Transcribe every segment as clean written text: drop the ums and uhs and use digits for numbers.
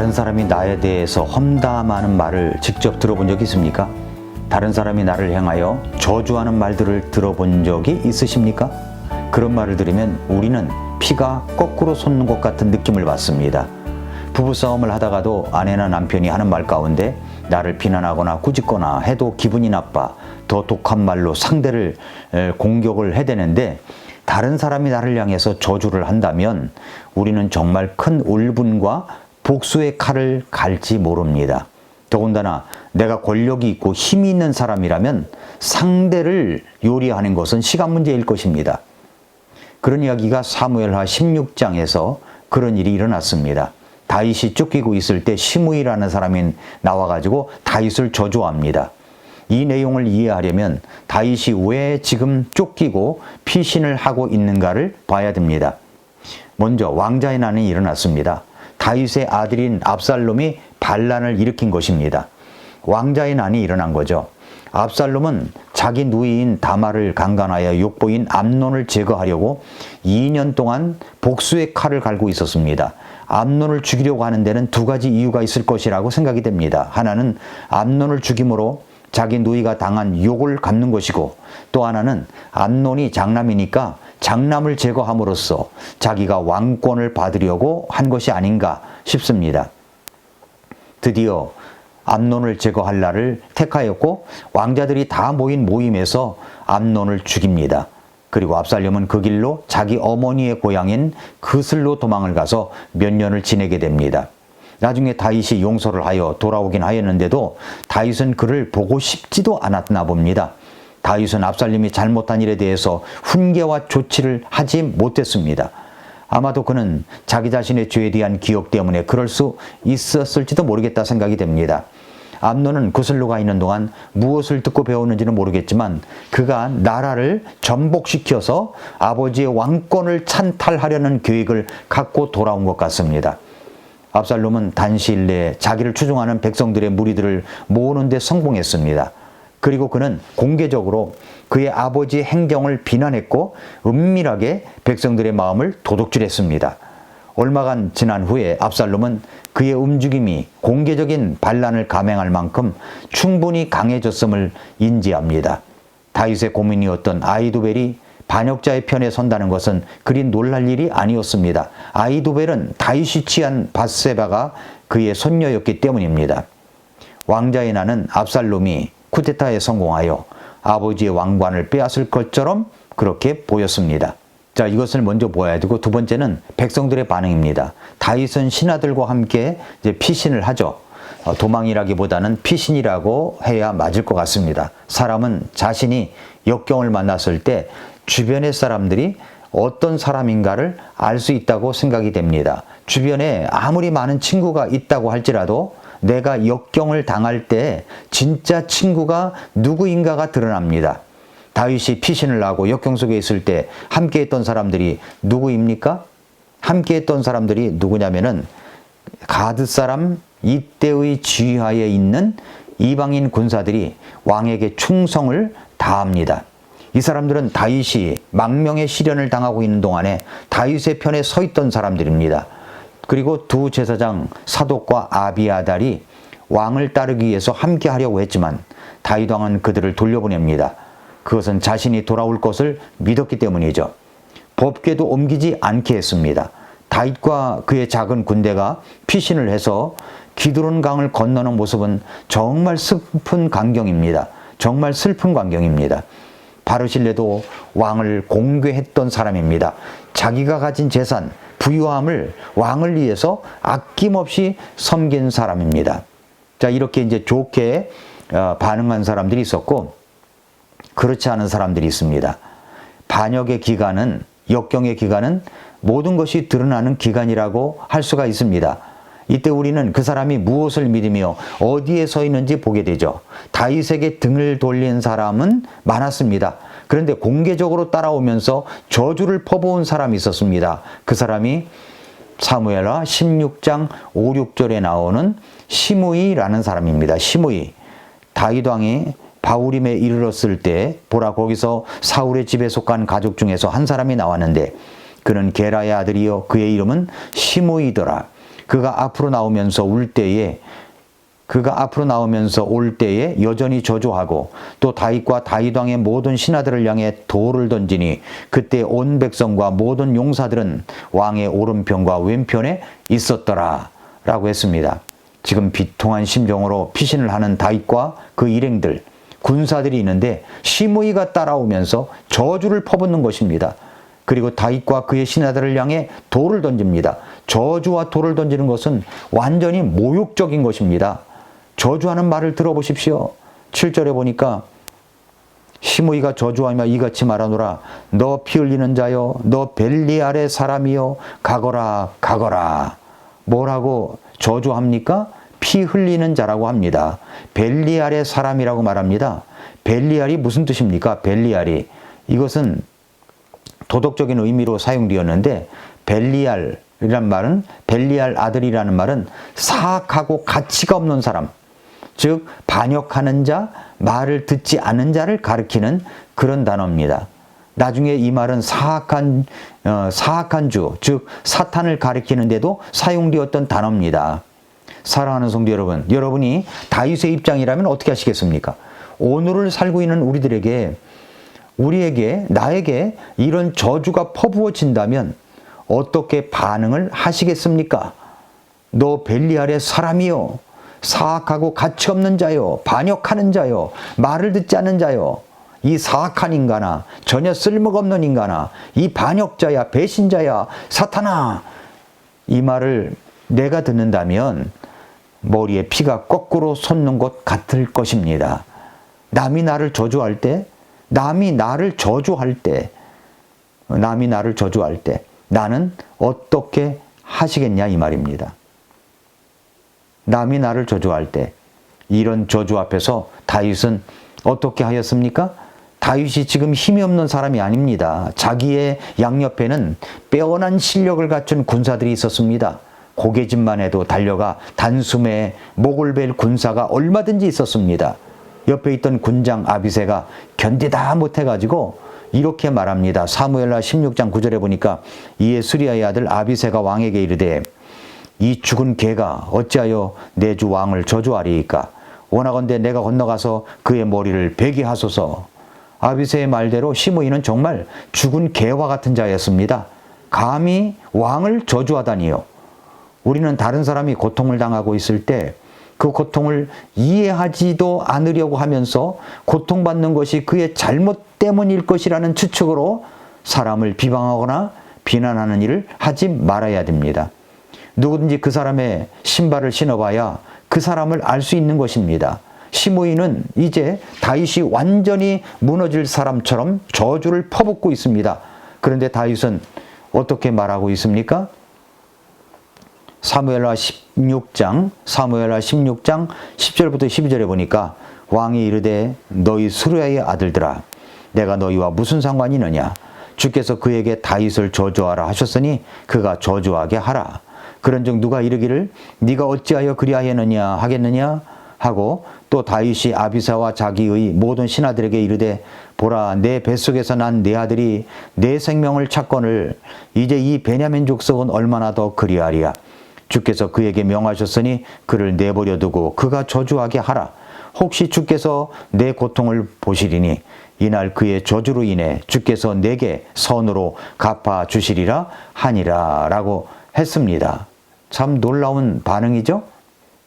다른 사람이 나에 대해서 험담하는 말을 직접 들어본 적이 있습니까? 다른 사람이 나를 향하여 저주하는 말들을 들어본 적이 있으십니까? 그런 말을 들으면 우리는 피가 거꾸로 솟는 것 같은 느낌을 받습니다. 부부싸움을 하다가도 아내나 남편이 하는 말 가운데 나를 비난하거나 꾸짖거나 해도 기분이 나빠 더 독한 말로 상대를 공격을 해대는데, 다른 사람이 나를 향해서 저주를 한다면 우리는 정말 큰 울분과 복수의 칼을 갈지 모릅니다. 더군다나 내가 권력이 있고 힘이 있는 사람이라면 상대를 요리하는 것은 시간 문제일 것입니다. 그런 이야기가 사무엘하 16장에서 그런 일이 일어났습니다. 다윗이 쫓기고 있을 때 시므이라는 사람이 나와가지고 다윗을 저주합니다. 이 내용을 이해하려면 다윗이 왜 지금 쫓기고 피신을 하고 있는가를 봐야 됩니다. 먼저 왕자의 난이 일어났습니다. 다윗의 아들인 압살롬이 반란을 일으킨 것입니다. 왕자의 난이 일어난 거죠. 압살롬은 자기 누이인 다말을 강간하여 욕보인 암논을 제거하려고 2년 동안 복수의 칼을 갈고 있었습니다. 암논을 죽이려고 하는 데는 두 가지 이유가 있을 것이라고 생각이 됩니다. 하나는 암논을 죽임으로 자기 누이가 당한 욕을 갚는 것이고, 또 하나는 암논이 장남이니까 장남을 제거함으로써 자기가 왕권을 받으려고 한 것이 아닌가 싶습니다. 드디어 암논을 제거할 날을 택하였고 왕자들이 다 모인 모임에서 암논을 죽입니다. 그리고 압살롬은 그 길로 자기 어머니의 고향인 그슬로 도망을 가서 몇 년을 지내게 됩니다. 나중에 다윗이 용서를 하여 돌아오긴 하였는데도 다윗은 그를 보고 싶지도 않았나 봅니다. 다윗은 압살롬이 잘못한 일에 대해서 훈계와 조치를 하지 못했습니다. 아마도 그는 자기 자신의 죄에 대한 기억 때문에 그럴 수 있었을지도 모르겠다 생각이 됩니다. 암논은 그슬로가 있는 동안 무엇을 듣고 배웠는지는 모르겠지만 그가 나라를 전복시켜서 아버지의 왕권을 찬탈하려는 계획을 갖고 돌아온 것 같습니다. 압살롬은 단시일 내에 자기를 추종하는 백성들의 무리들을 모으는 데 성공했습니다. 그리고 그는 공개적으로 그의 아버지의 행정을 비난했고 은밀하게 백성들의 마음을 도둑질했습니다. 얼마간 지난 후에 압살롬은 그의 움직임이 공개적인 반란을 감행할 만큼 충분히 강해졌음을 인지합니다. 다윗의 고민이었던 아히도벨이 반역자의 편에 선다는 것은 그리 놀랄 일이 아니었습니다. 아히도벨은 다윗이 취한 밧세바가 그의 손녀였기 때문입니다. 왕자의 난은 압살롬이 쿠데타에 성공하여 아버지의 왕관을 빼앗을 것처럼 그렇게 보였습니다. 자, 이것을 먼저 보아야 되고, 두 번째는 백성들의 반응입니다. 다윗은 신하들과 함께 이제 피신을 하죠. 도망이라기보다는 피신이라고 해야 맞을 것 같습니다. 사람은 자신이 역경을 만났을 때 주변의 사람들이 어떤 사람인가를 알 수 있다고 생각이 됩니다. 주변에 아무리 많은 친구가 있다고 할지라도 내가 역경을 당할 때 진짜 친구가 누구인가가 드러납니다. 다윗이 피신을 하고 역경 속에 있을 때 함께했던 사람들이 누구입니까? 함께했던 사람들이 누구냐면은 가드 사람 이때의 지휘하에 있는 이방인 군사들이 왕에게 충성을 다합니다. 이 사람들은 다윗이 망명의 시련을 당하고 있는 동안에 다윗의 편에 서 있던 사람들입니다. 그리고 두 제사장 사독과 아비아달이 왕을 따르기 위해서 함께 하려고 했지만 다윗 왕은 그들을 돌려보냅니다. 그것은 자신이 돌아올 것을 믿었기 때문이죠. 법궤도 옮기지 않게 했습니다. 다윗과 그의 작은 군대가 피신을 해서 기드론 강을 건너는 모습은 정말 슬픈 광경입니다. 정말 슬픈 광경입니다. 바르실레도 왕을 공개했던 사람입니다. 자기가 가진 재산, 부유함을 왕을 위해서 아낌없이 섬긴 사람입니다. 자, 이렇게 이제 좋게 반응한 사람들이 있었고, 그렇지 않은 사람들이 있습니다. 반역의 기간은, 역경의 기간은 모든 것이 드러나는 기간이라고 할 수가 있습니다. 이때 우리는 그 사람이 무엇을 믿으며 어디에 서 있는지 보게 되죠. 다윗에게 등을 돌린 사람은 많았습니다. 그런데 공개적으로 따라오면서 저주를 퍼부은 사람이 있었습니다. 그 사람이 사무엘하 16장 5, 6절에 나오는 시므이라는 사람입니다. 시므이. 다윗 왕이 바후림에 이르렀을 때 보라, 거기서 사울의 집에 속한 가족 중에서 한 사람이 나왔는데 그는 게라의 아들이요 그의 이름은 시므이더라. 그가 앞으로 나오면서 올 때에 여전히 저주하고 또 다윗과 다윗 왕의 모든 신하들을 향해 돌을 던지니 그때 온 백성과 모든 용사들은 왕의 오른편과 왼편에 있었더라 라고 했습니다. 지금 비통한 심정으로 피신을 하는 다윗과 그 일행들, 군사들이 있는데 시므이가 따라오면서 저주를 퍼붓는 것입니다. 그리고 다윗과 그의 신하들을 향해 돌을 던집니다. 저주와 돌을 던지는 것은 완전히 모욕적인 것입니다. 저주하는 말을 들어보십시오. 7절에 보니까 시므이가 저주하며 이같이 말하노라. 너 피 흘리는 자여, 너 벨리알의 사람이여, 가거라 가거라. 뭐라고 저주합니까? 피 흘리는 자라고 합니다. 벨리알의 사람이라고 말합니다. 벨리알이 무슨 뜻입니까? 벨리알이, 이것은 도덕적인 의미로 사용되었는데, 벨리알이란 말은, 벨리알 아들이라는 말은 사악하고 가치가 없는 사람, 즉 반역하는 자, 말을 듣지 않은 자를 가리키는 그런 단어입니다. 나중에 이 말은 사악한 주, 즉 사탄을 가리키는데도 사용되었던 단어입니다. 사랑하는 성도 여러분, 여러분이 다윗의 입장이라면 어떻게 하시겠습니까? 오늘을 살고 있는 나에게 이런 저주가 퍼부어진다면 어떻게 반응을 하시겠습니까? 너 벨리알의 사람이요, 사악하고 가치 없는 자요, 반역하는 자요, 말을 듣지 않는 자요, 이 사악한 인간아, 전혀 쓸모가 없는 인간아, 이 반역자야, 배신자야, 사탄아, 이 말을 내가 듣는다면 머리에 피가 거꾸로 솟는 것 같을 것입니다. 남이 나를 저주할 때 나는 어떻게 하시겠냐 이 말입니다. 남이 나를 저주할 때, 이런 저주 앞에서 다윗은 어떻게 하였습니까? 다윗이 지금 힘이 없는 사람이 아닙니다. 자기의 양옆에는 빼어난 실력을 갖춘 군사들이 있었습니다. 고개짓만 해도 달려가 단숨에 목을 벨 군사가 얼마든지 있었습니다. 옆에 있던 군장 아비새가 견디다 못해가지고 이렇게 말합니다. 사무엘하 16장 9절에 보니까 이에 수리아의 아들 아비새가 왕에게 이르되 이 죽은 개가 어찌하여 내 주 왕을 저주하리이까? 원하건대 내가 건너가서 그의 머리를 베게 하소서. 아비새의 말대로 시므이는 정말 죽은 개와 같은 자였습니다. 감히 왕을 저주하다니요. 우리는 다른 사람이 고통을 당하고 있을 때 그 고통을 이해하지도 않으려고 하면서 고통받는 것이 그의 잘못 때문일 것이라는 추측으로 사람을 비방하거나 비난하는 일을 하지 말아야 됩니다. 누구든지 그 사람의 신발을 신어봐야 그 사람을 알 수 있는 것입니다. 시므이는 이제 다윗이 완전히 무너질 사람처럼 저주를 퍼붓고 있습니다. 그런데 다윗은 어떻게 말하고 있습니까? 사무엘하 16장 10절부터 12절에 보니까 왕이 이르되 너희 수르야의 아들들아, 내가 너희와 무슨 상관이 있느냐? 주께서 그에게 다윗을 저주하라 하셨으니 그가 저주하게 하라. 그런즉 누가 이르기를 네가 어찌하여 그리하였느냐 하겠느냐 하고, 또 다윗이 아비사와 자기의 모든 신하들에게 이르되 보라, 내 뱃속에서 난 내 아들이 내 생명을 찾거늘 이제 이 베냐민 족속은 얼마나 더 그리하리야. 주께서 그에게 명하셨으니 그를 내버려 두고 그가 저주하게 하라. 혹시 주께서 내 고통을 보시리니 이날 그의 저주로 인해 주께서 내게 선으로 갚아 주시리라 하니라 라고 했습니다. 참 놀라운 반응이죠?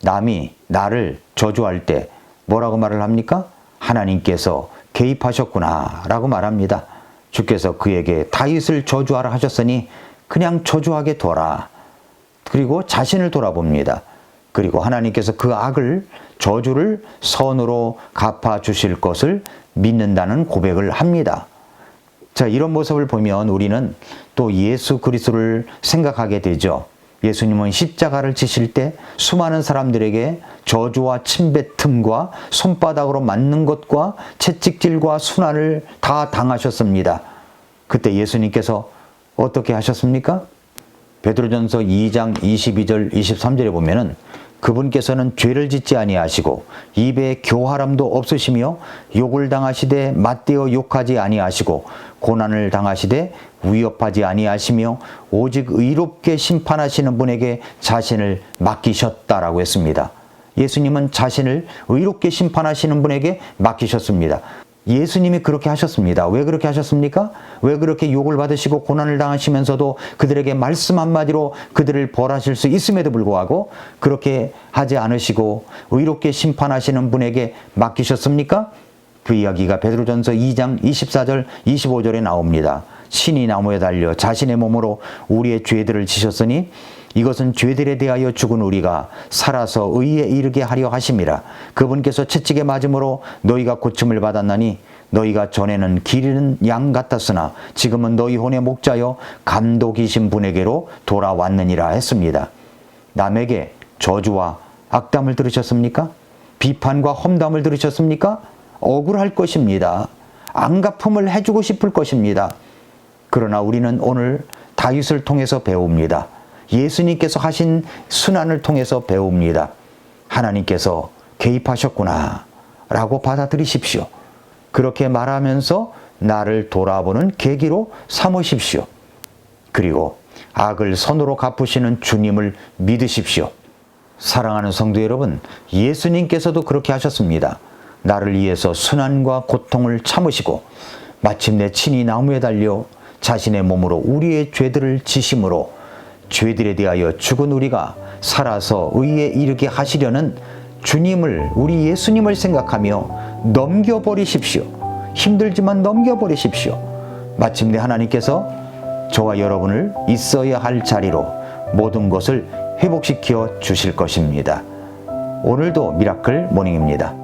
남이 나를 저주할 때 뭐라고 말을 합니까? 하나님께서 개입하셨구나 라고 말합니다. 주께서 그에게 다윗을 저주하라 하셨으니 그냥 저주하게 둬라. 그리고 자신을 돌아봅니다. 그리고 하나님께서 그 악을, 저주를 선으로 갚아 주실 것을 믿는다는 고백을 합니다. 자, 이런 모습을 보면 우리는 또 예수 그리스도를 생각하게 되죠. 예수님은 십자가를 지실 때 수많은 사람들에게 저주와 침뱉음과 손바닥으로 맞는 것과 채찍질과 순환을 다 당하셨습니다. 그때 예수님께서 어떻게 하셨습니까? 베드로전서 2장 22절 23절에 보면은 그분께서는 죄를 짓지 아니하시고 입에 교활함도 없으시며 욕을 당하시되 맞대어 욕하지 아니하시고 고난을 당하시되 위협하지 아니하시며 오직 의롭게 심판하시는 분에게 자신을 맡기셨다라고 했습니다. 예수님은 자신을 의롭게 심판하시는 분에게 맡기셨습니다. 예수님이 그렇게 하셨습니다. 왜 그렇게 하셨습니까? 왜 그렇게 욕을 받으시고 고난을 당하시면서도 그들에게 말씀 한마디로 그들을 벌하실 수 있음에도 불구하고 그렇게 하지 않으시고 의롭게 심판하시는 분에게 맡기셨습니까? 그 이야기가 베드로전서 2장 24절 25절에 나옵니다. 신이 나무에 달려 자신의 몸으로 우리의 죄들을 지셨으니 이것은 죄들에 대하여 죽은 우리가 살아서 의에 이르게 하려 하심이라. 그분께서 채찍에 맞음으로 너희가 고침을 받았나니 너희가 전에는 길 잃은 양 같았으나 지금은 너희 혼의 목자여 감독이신 분에게로 돌아왔느니라 했습니다. 남에게 저주와 악담을 들으셨습니까? 비판과 험담을 들으셨습니까? 억울할 것입니다. 안갚음을 해주고 싶을 것입니다. 그러나 우리는 오늘 다윗을 통해서 배웁니다. 예수님께서 하신 순환을 통해서 배웁니다. 하나님께서 개입하셨구나 라고 받아들이십시오. 그렇게 말하면서 나를 돌아보는 계기로 삼으십시오. 그리고 악을 선으로 갚으시는 주님을 믿으십시오. 사랑하는 성도 여러분, 예수님께서도 그렇게 하셨습니다. 나를 위해서 순환과 고통을 참으시고 마침내 친히 나무에 달려 자신의 몸으로 우리의 죄들을 지심으로 죄들에 대하여 죽은 우리가 살아서 의에 이르게 하시려는 주님을, 우리 예수님을 생각하며 넘겨버리십시오. 힘들지만 넘겨버리십시오. 마침내 하나님께서 저와 여러분을 있어야 할 자리로 모든 것을 회복시켜 주실 것입니다. 오늘도 미라클 모닝입니다.